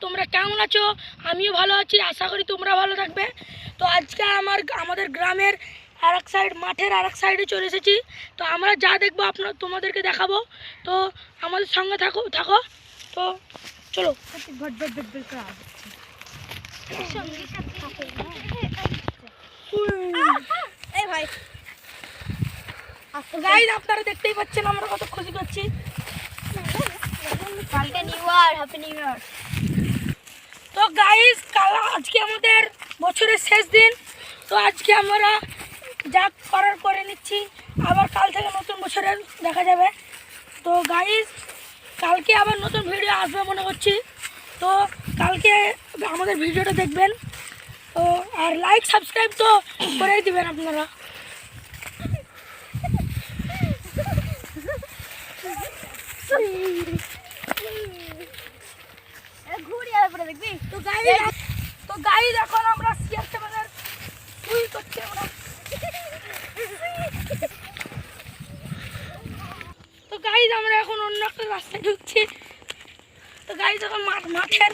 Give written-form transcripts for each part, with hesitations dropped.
তোমরা কেমন আছো? আমিও ভালো আছি, আশা করি তোমরা ভালো থাকবে। তো আজকে আমাদের গ্রামের আরেক সাইড, মাঠের আরেক সাইডে চলে এসেছি। তো আমরা যা দেখবো তোমাদেরকে দেখাবো। তো আমাদের সঙ্গে থাকো। তো চলো। গাইস, আপনারা দেখতেই পাচ্ছেন আমরা কত খুশি করছি। তো গাইস, আজকে আমাদের বছরের শেষ দিন। তো আজকে আমরা যা করার করে নিচ্ছি, আবার কাল থেকে নতুন বছরের দেখা যাবে। তো গাইস, কালকে আবার নতুন ভিডিও আসবে মনে করছি। তো কালকে আমাদের ভিডিওটা দেখবেন। তো আর লাইক সাবস্ক্রাইব তো করেই দিবেন আপনারা। তো গাইস, এখন আমরা সিয়ারটেবেলের সুই করছি আমরা। তো গাইস, আমরা এখন অন্য একটা রাস্তায় ঢুকছি। তো গাইস, এখন মাঠের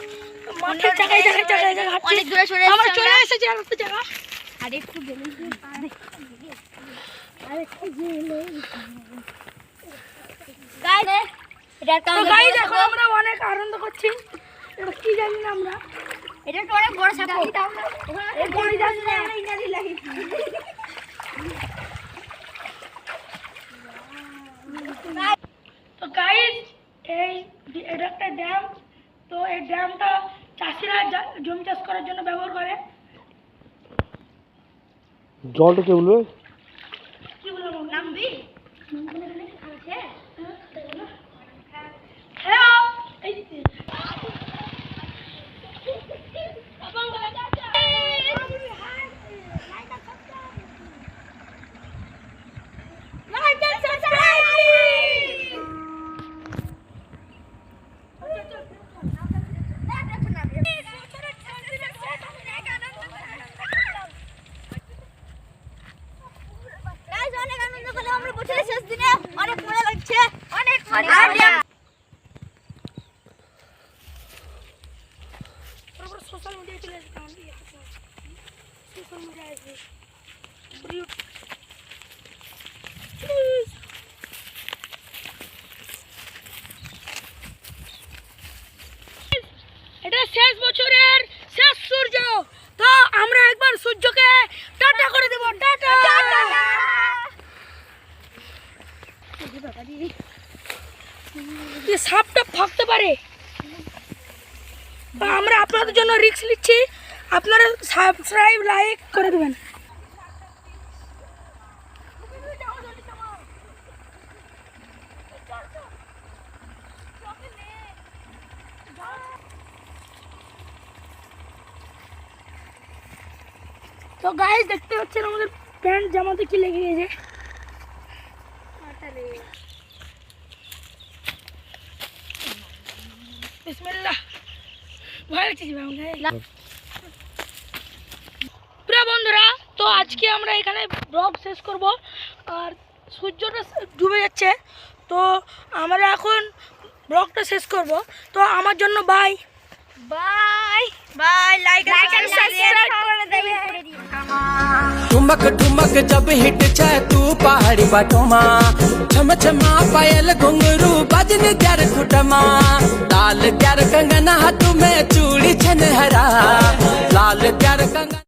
জায়গায় অনেক দূরে সরে আমরা চলে এসেছি আর একটা জায়গা। আর একটু গেলে এখন আমরা অনেক আনন্দ করছি। এটা কি জানি না আমরা। এটা তো অনেক বড় সাপ। তো গাইস, এটা একটা ড্যাম। তো এই ড্যামটা চাষিরা জমি চাষ করার জন্য ব্যবহার করে। জলটা কে বলবে? কি বলবো নামবি? অনেক মজা লাগছে, অনেক সোশ্যাল মিডিয়া চলে এসেছে। সোশ্যাল মিডিয়া আছে। এটা শেষ বছরের শেষ সূর্য। তো আমরা একবার সূর্যকে টাটা করে দেব। টাটা। সাপটা ফাঁকতে পারে। তো আমরা আপনাদের জন্য রিস্ক নিচ্ছি, আপনারা সাবস্ক্রাইব লাইক করে দেবেন। তো গাইস, দেখতে পাচ্ছেন আমাদের প্যান্ট জামাতে কি লেগে গেছে। বিসমিল্লাহ। প্রিয় বন্ধুরা, তো আজকে আমরা এখানে ব্লগ শেষ করব। আর সূর্যটা ডুবে যাচ্ছে। তো আমরা এখন ব্লগটা শেষ করব। তো আমার জন্য bye bye like and subscribe कर देबे। ठुमक ठुमक जब हिट छे तू पहाड़ी बाटोमा, छम छमा पायल घुंघरू बजन त्यार खुटमा, लाल त्यार कंगना हाथ में चूड़ी छन हरा, लाल त्यार कंगना।